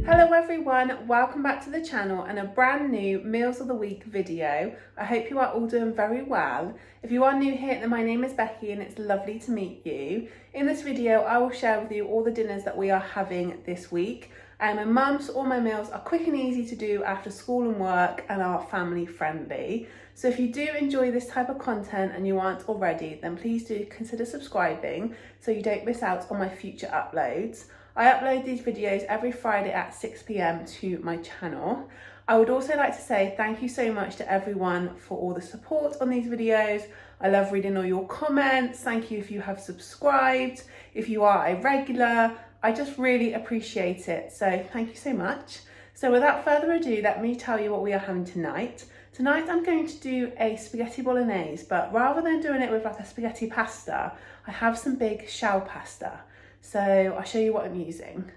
Hello everyone, welcome back to the channel and a brand new Meals of the Week video. I hope you are all doing very well. If you are new here, then my name is Becky and it's lovely to meet you. In this video, I will share with you all the dinners that we are having this week. My mum's all my meals are quick and easy to do after school and work and are family friendly. So if you do enjoy this type of content and you aren't already, then please do consider subscribing so you don't miss out on my future uploads. I upload these videos every Friday at 6 p.m. to my channel. I would also like to say thank you so much to everyone for all the support on these videos. I love reading all your comments. Thank you if you have subscribed, if you are a regular. I just really appreciate it. So thank you so much. So without further ado, let me tell you what we are having tonight. Tonight I'm going to do a spaghetti bolognese, but rather than doing it with like a spaghetti pasta, I have some big shell pasta. So I'll show you what I'm using.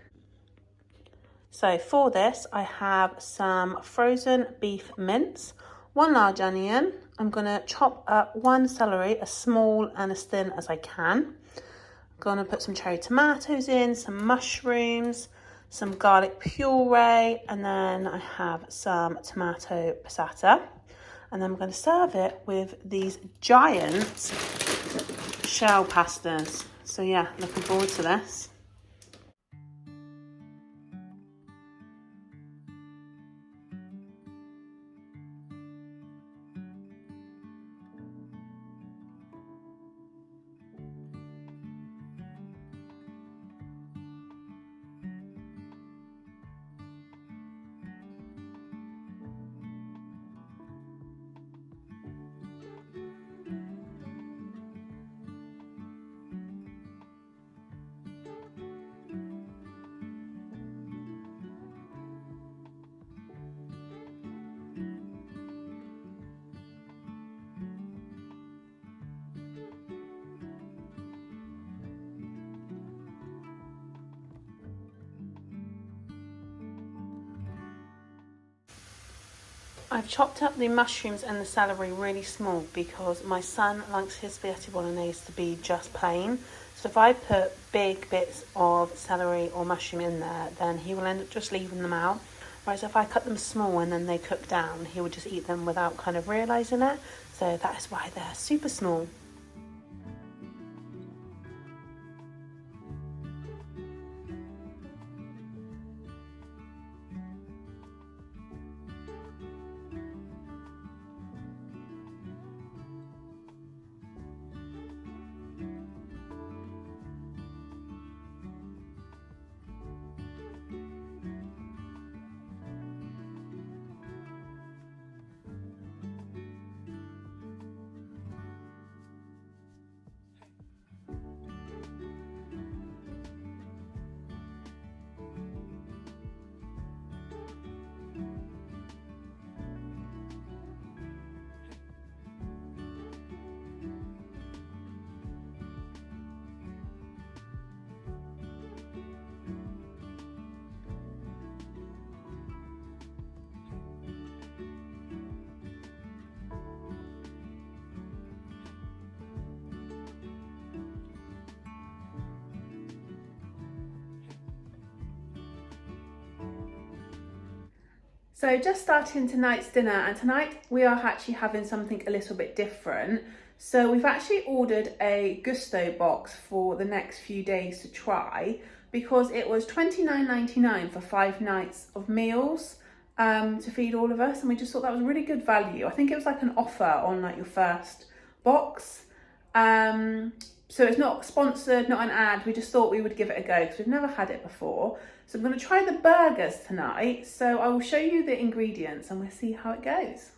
So for this, I have some frozen beef mince, one large onion. I'm gonna chop up one celery, as small and as thin as I can. I'm gonna put some cherry tomatoes in, some mushrooms, some garlic puree, and then I have some tomato passata. And then I'm gonna serve it with these giant shell pastas. So yeah, looking forward to this. I've chopped up the mushrooms and the celery really small because my son likes his spaghetti bolognese to be just plain. So if I put big bits of celery or mushroom in there, then he will end up just leaving them out. Whereas if I cut them small and then they cook down, he would just eat them without kind of realising it. So that is why they're super small. So just starting tonight's dinner, and tonight we are actually having something a little bit different. So we've actually ordered a Gousto box for the next few days to try because it was $29.99 for 5 nights of meals to feed all of us, and we just thought that was really good value. I think it was like an offer on like your first box. So it's not sponsored, not an ad. We just thought we would give it a go because we've never had it before. So I'm going to try the burgers tonight. So I will show you the ingredients and we'll see how it goes.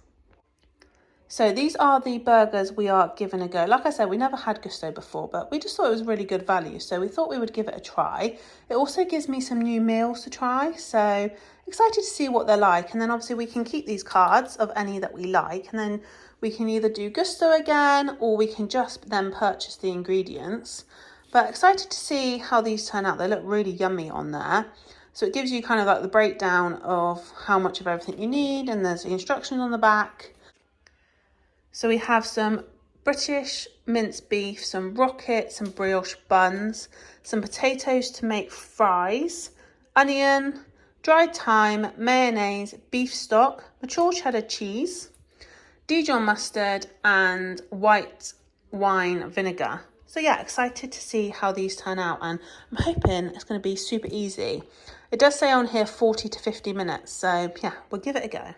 So these are the burgers we are giving a go. Like I said, we never had Guosto before, but we just thought it was really good value. So we thought we would give it a try. It also gives me some new meals to try. So excited to see what they're like. And then obviously we can keep these cards of any that we like. And then we can either do Guosto again, or we can just then purchase the ingredients. But excited to see how these turn out. They look really yummy on there. So it gives you kind of like the breakdown of how much of everything you need. And there's the instructions on the back. So we have some British minced beef, some rocket, some brioche buns, some potatoes to make fries, onion, dried thyme, mayonnaise, beef stock, mature cheddar cheese, Dijon mustard and white wine vinegar. So yeah, excited to see how these turn out, and I'm hoping it's going to be super easy. It does say on here 40 to 50 minutes, so yeah, we'll give it a go.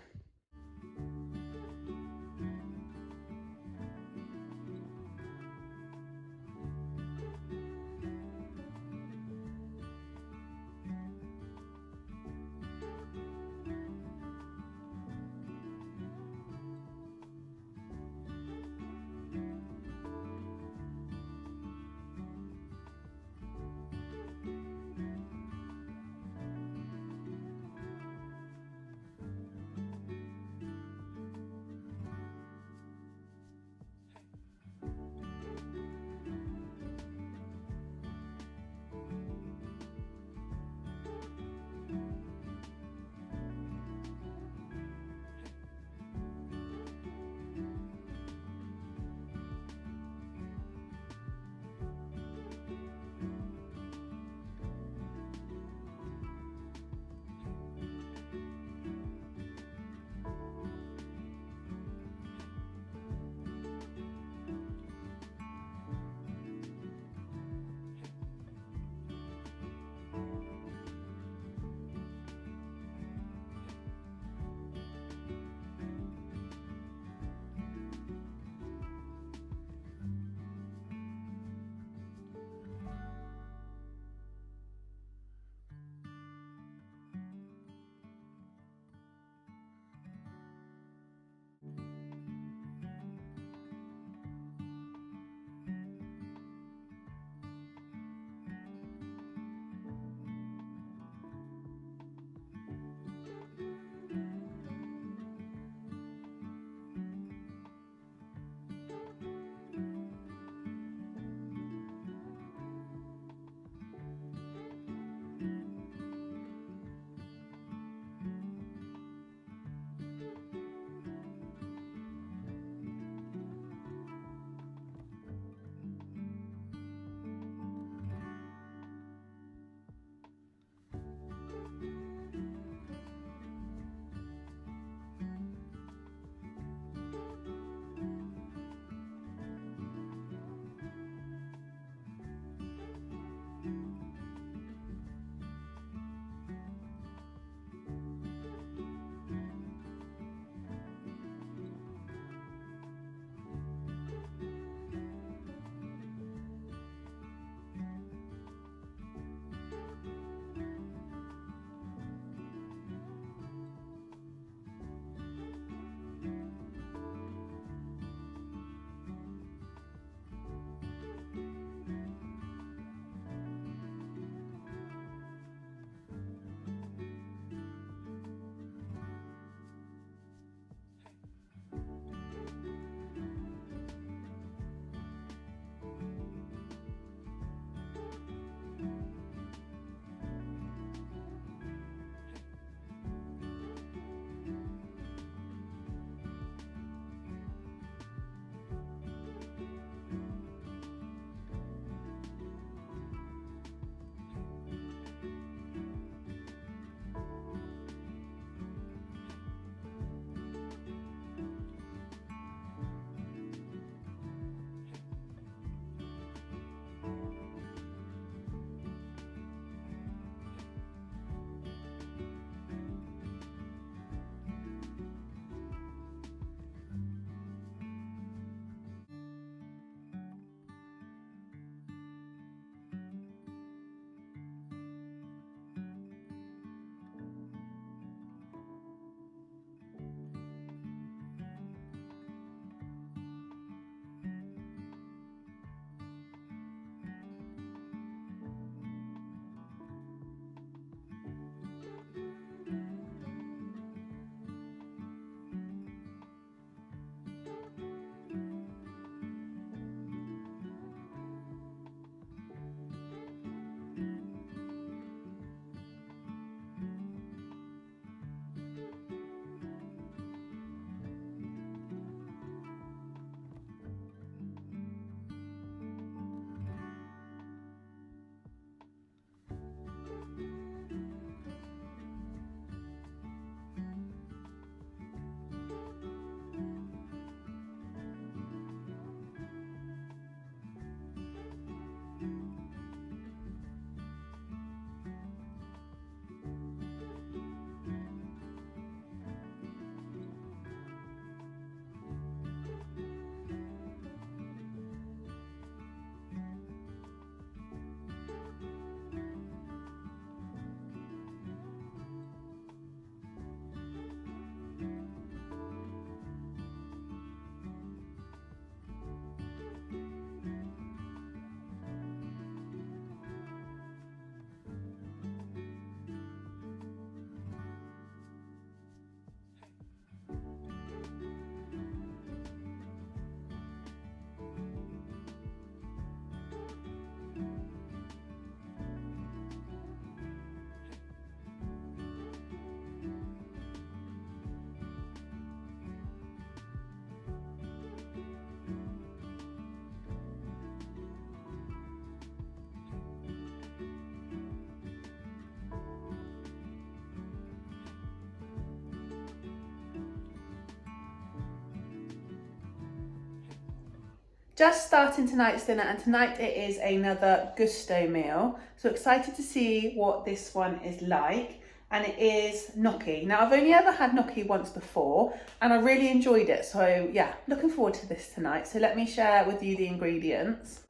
Just starting tonight's dinner, and tonight it is another Gusto meal. So excited to see what this one is like. And it is gnocchi. Now I've only ever had gnocchi once before and I really enjoyed it. So yeah, looking forward to this tonight. So let me share with you the ingredients.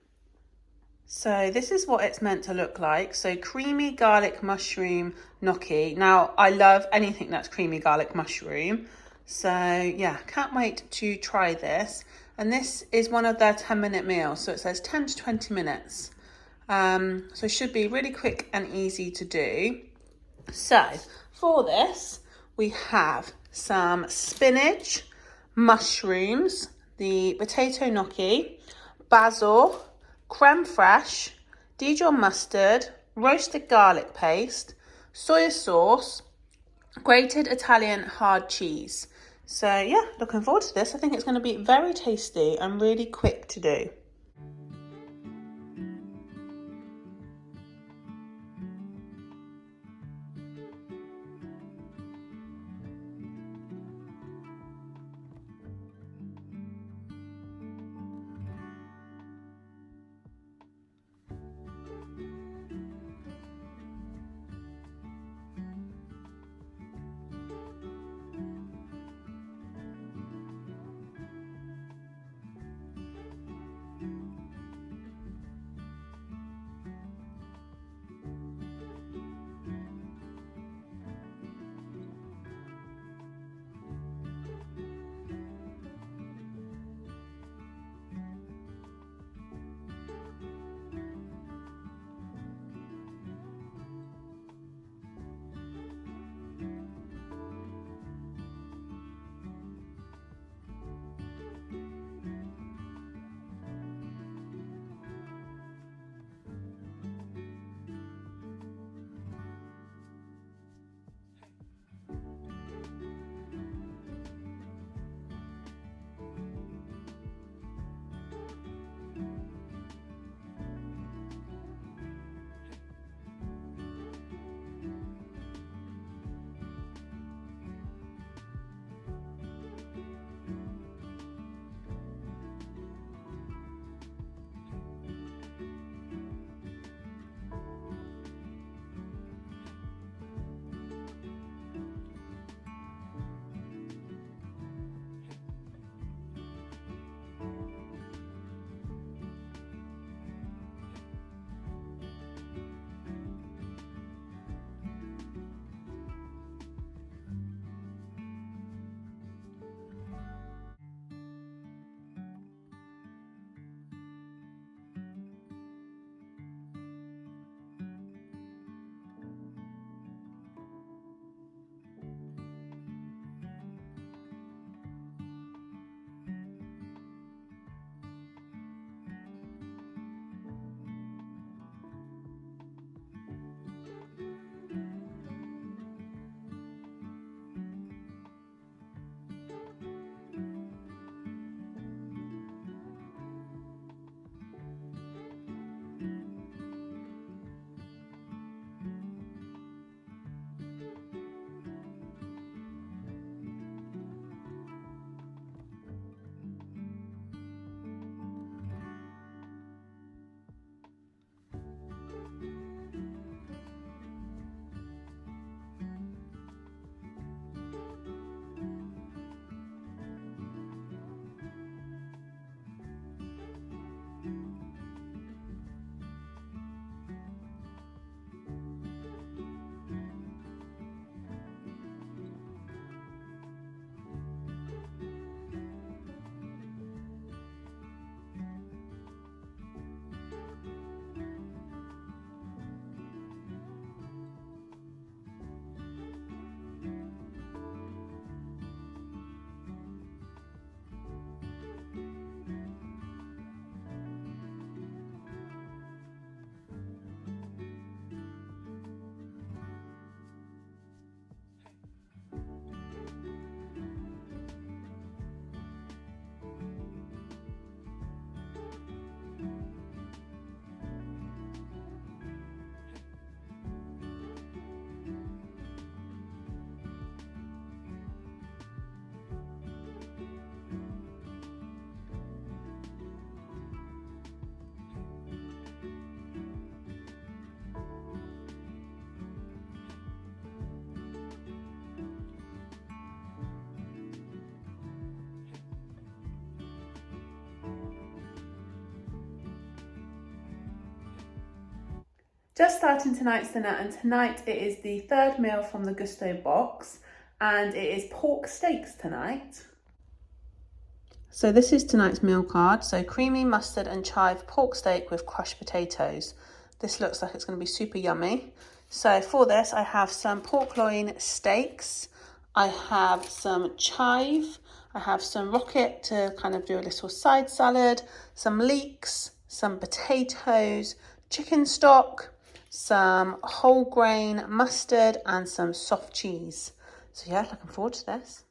So this is what it's meant to look like. So creamy garlic mushroom gnocchi. Now I love anything that's creamy garlic mushroom. So yeah, can't wait to try this. And this is one of their 10-minute meals. So it says 10 to 20 minutes. So it should be really quick and easy to do. So for this, we have some spinach, mushrooms, the potato gnocchi, basil, creme fraiche, Dijon mustard, roasted garlic paste, soy sauce, grated Italian hard cheese. So yeah, looking forward to this. I think it's going to be very tasty and really quick to do. Just starting tonight's dinner, and tonight it is the third meal from the Gousto box, and it is pork steaks tonight. So this is tonight's meal card. So creamy mustard and chive pork steak with crushed potatoes. This looks like it's going to be super yummy. So for this I have some pork loin steaks, I have some chive, I have some rocket to kind of do a little side salad, some leeks, some potatoes, chicken stock, some whole grain mustard and some soft cheese. So yeah, looking forward to this.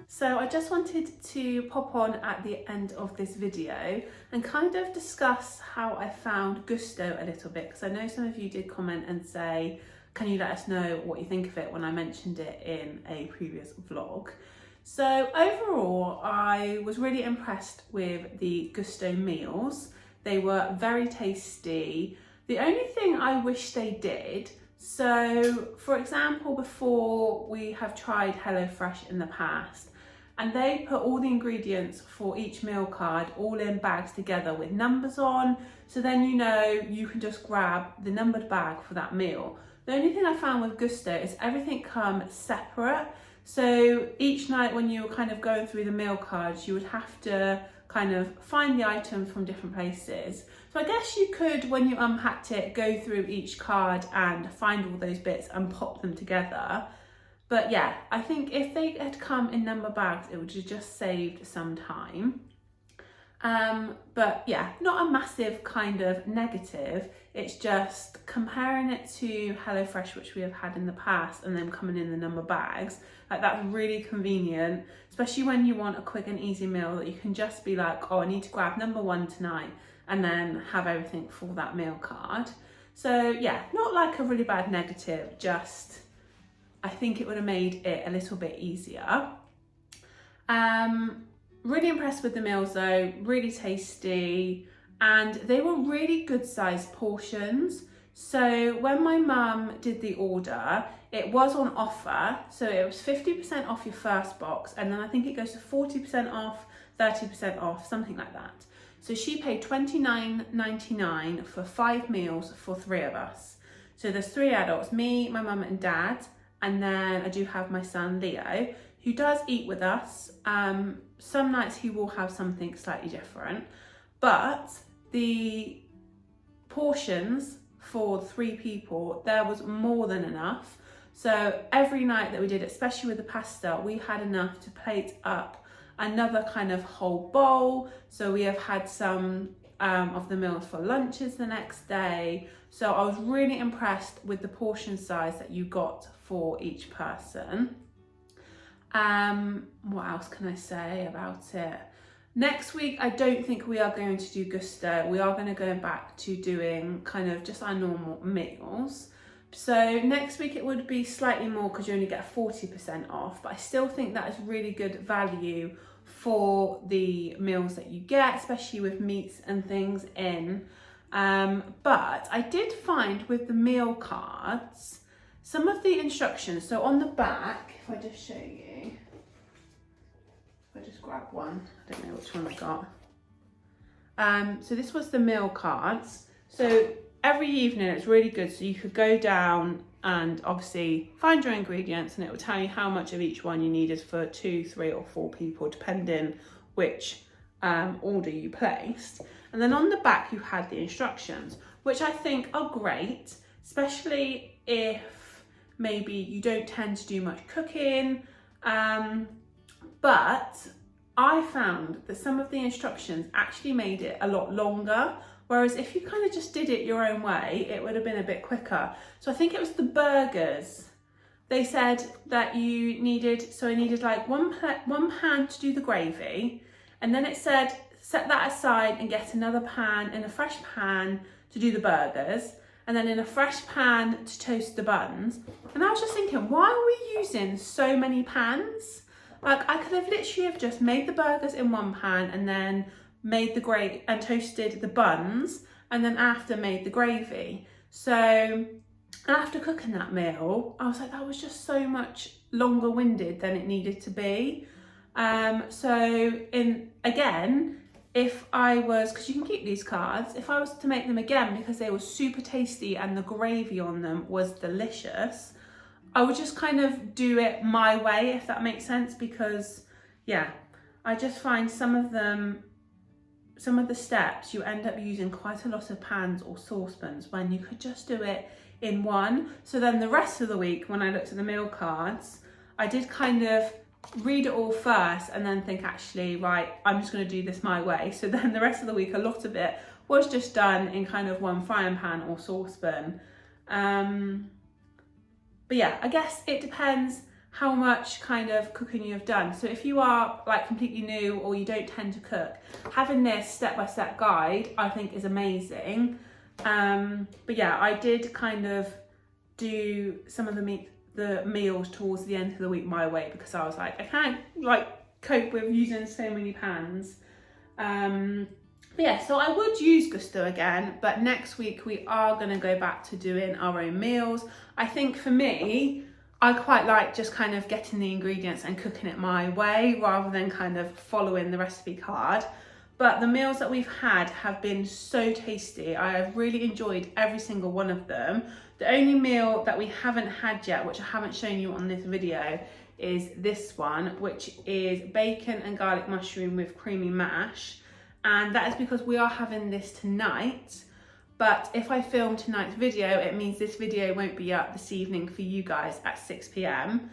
So I just wanted to pop on at the end of this video and kind of discuss how I found Gousto a little bit, because I know some of you did comment and say, can you let us know what you think of it, when I mentioned it in a previous vlog. So overall, I was really impressed with the Gousto meals. They were very tasty. The only thing I wish they did, so for example, before we have tried HelloFresh in the past, and they put all the ingredients for each meal card all in bags together with numbers on, so then you know you can just grab the numbered bag for that meal. The only thing I found with Gousto is everything comes separate. So each night when you were kind of going through the meal cards, you would have to kind of find the items from different places. So I guess you could, when you unpacked it, go through each card and find all those bits and pop them together. But yeah, I think if they had come in number bags, it would have just saved some time. But yeah, not a massive kind of negative. It's just comparing it to HelloFresh, which we have had in the past, and them coming in the number bags. Like, that's really convenient, especially when you want a quick and easy meal that you can just be like, oh, I need to grab number one tonight, and then have everything for that meal card. So yeah, not like a really bad negative, just I think it would have made it a little bit easier. Really impressed with the meals though, really tasty, and they were really good sized portions. So when my mum did the order, it was on offer, so it was 50% off your first box, and then I think it goes to 40% off, 30% off, something like that. So she paid $29.99 for 5 meals for 3 of us. So there's 3 adults, me, my mum and dad, and then I do have my son Leo, who does eat with us. Some nights he will have something slightly different, but the portions for 3 people, there was more than enough. So every night that we did, especially with the pasta, we had enough to plate up another kind of whole bowl. So we have had some of the meals for lunches the next day. So I was really impressed with the portion size that you got for each person. What else can I say about it? Next week, I don't think we are going to do Gousto. We are going to go back to doing kind of just our normal meals. So next week it would be slightly more because you only get 40% off, but I still think that is really good value for the meals that you get, especially with meats and things in. But I did find with the meal cards, some of the instructions, so on the back, if I just show you, if I just grab one, I don't know which one I got. So this was the meal cards. So every evening it's really good, so you could go down and obviously find your ingredients, and it will tell you how much of each one you needed for 2, 3 or 4 people, depending which order you placed. And then on the back you had the instructions, which I think are great, especially if maybe you don't tend to do much cooking. But I found that some of the instructions actually made it a lot longer, whereas if you kind of just did it your own way, it would have been a bit quicker. So I think it was the burgers. They said that you needed, so I needed like one pan to do the gravy, and then it said set that aside and get another pan, in a fresh pan, to do the burgers, and then in a fresh pan to toast the buns. And I was just thinking, why are we using so many pans? Like, I could have literally have just made the burgers in one pan and then made the gravy and toasted the buns, and then after made the gravy. So after cooking that meal, I was like, that was just so much longer winded than it needed to be. Again, if I was, because you can keep these cards, if I was to make them again, because they were super tasty and the gravy on them was delicious, I would just kind of do it my way, if that makes sense, because yeah, I just find some of the steps you end up using quite a lot of pans or saucepans when you could just do it in one. So then the rest of the week, when I looked at the meal cards, I did kind of read it all first and then think, actually, right, I'm just going to do this my way. So then the rest of the week, a lot of it was just done in kind of one frying pan or saucepan. But yeah, I guess it depends how much kind of cooking you've done. So if you are like completely new or you don't tend to cook, having this step-by-step guide I think is amazing. But yeah, I did kind of do some of the meals towards the end of the week my way, because I was like, I can't like cope with using so many pans. But yeah, so I would use Gousto again, but next week we are going to go back to doing our own meals. I think for me, I quite like just kind of getting the ingredients and cooking it my way rather than kind of following the recipe card. But the meals that we've had have been so tasty. I have really enjoyed every single one of them. The only meal that we haven't had yet, which I haven't shown you on this video, is this one, which is bacon and garlic mushroom with creamy mash. And that is because we are having this tonight. But if I film tonight's video, it means this video won't be up this evening for you guys at 6 p.m.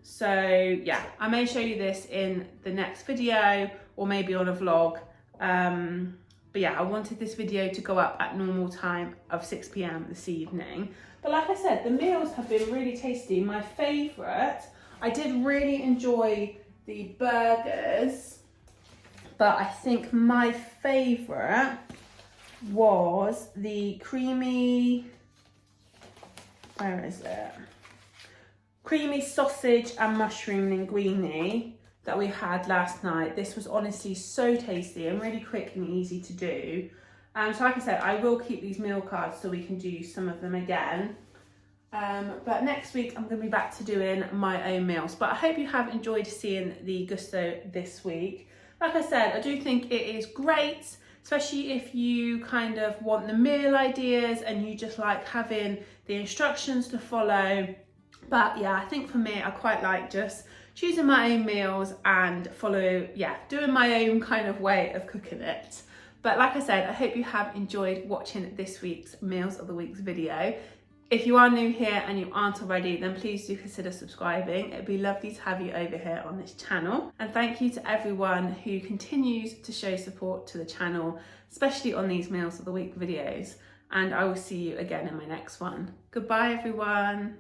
So yeah, I may show you this in the next video or maybe on a vlog. But yeah, I wanted this video to go up at normal time of 6 p.m. this evening. But like I said, the meals have been really tasty. My favourite, I did really enjoy the burgers, but I think my favourite was the creamy, where is it? Creamy sausage and mushroom linguine that we had last night. This was honestly so tasty and really quick and easy to do. So like I said, I will keep these meal cards so we can do some of them again. But next week I'm going to be back to doing my own meals. But I hope you have enjoyed seeing the Gousto this week. Like I said, I do think it is great, especially if you kind of want the meal ideas and you just like having the instructions to follow. But yeah, I think for me, I quite like just choosing my own meals and doing my own kind of way of cooking it. But like I said, I hope you have enjoyed watching this week's Meals of the Week's video. If you are new here and you aren't already, then please do consider subscribing. It'd be lovely to have you over here on this channel. And thank you to everyone who continues to show support to the channel, especially on these Meals of the Week videos. And I will see you again in my next one. Goodbye, everyone.